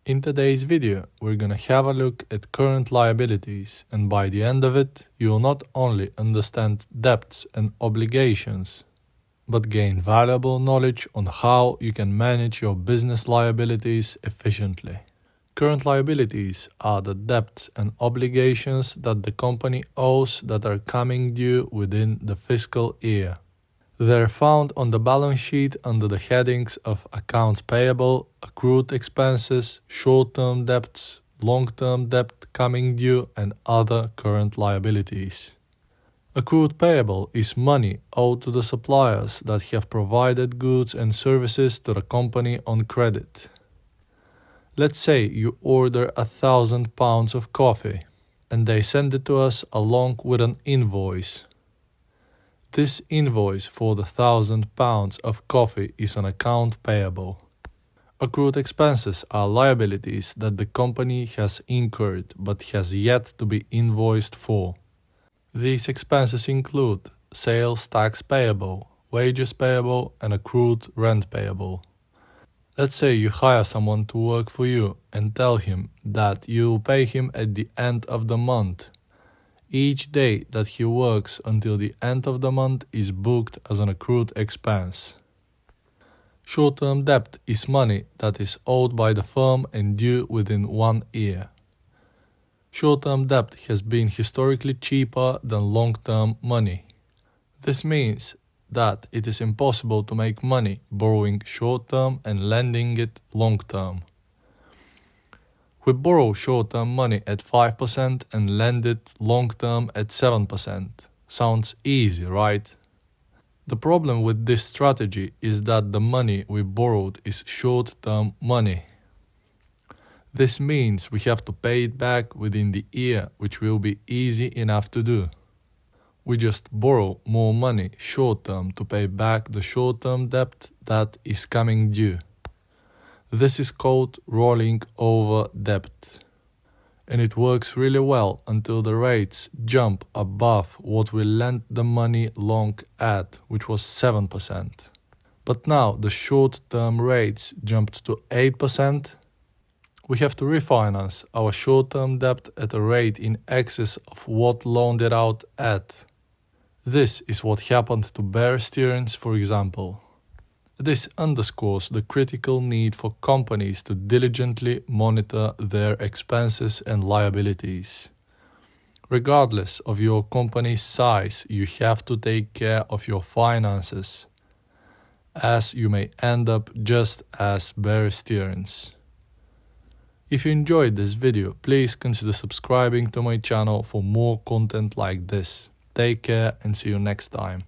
In today's video, we're gonna have a look at current liabilities, and by the end of it, you'll not only understand debts and obligations, but gain valuable knowledge on how you can manage your business liabilities efficiently. Current liabilities are the debts and obligations that the company owes that are coming due within the fiscal year. They're found on the balance sheet under the headings of Accounts Payable, Accrued Expenses, Short-term Debts, Long-term Debt coming due, and other current liabilities. Accrued Payable is money owed to the suppliers that have provided goods and services to the company on credit. Let's say you order 1,000 pounds of coffee, and they send it to us along with an invoice. This invoice for the 1,000 pounds of coffee is an account payable. Accrued expenses are liabilities that the company has incurred but has yet to be invoiced for. These expenses include sales tax payable, wages payable, and accrued rent payable. Let's say you hire someone to work for you and tell him that you'll pay him at the end of the month. Each day that he works until the end of the month is booked as an accrued expense. Short-term debt is money that is owed by the firm and due within 1 year. Short-term debt has been historically cheaper than long-term money. This means that it is impossible to make money borrowing short-term and lending it long-term. We borrow short-term money at 5% and lend it long-term at 7%. Sounds easy, right? The problem with this strategy is that the money we borrowed is short-term money. This means we have to pay it back within the year, which will be easy enough to do. We just borrow more money short-term to pay back the short-term debt that is coming due. This is called rolling over debt, and it works really well until the rates jump above what we lent the money long at, which was 7%. But now the short-term rates jumped to 8%. We have to refinance our short-term debt at a rate in excess of what loaned it out at. This is what happened to Bear Stearns, for example. This underscores the critical need for companies to diligently monitor their expenses and liabilities. Regardless of your company's size, you have to take care of your finances, as you may end up just as Bear Stearns. If you enjoyed this video, please consider subscribing to my channel for more content like this. Take care and see you next time.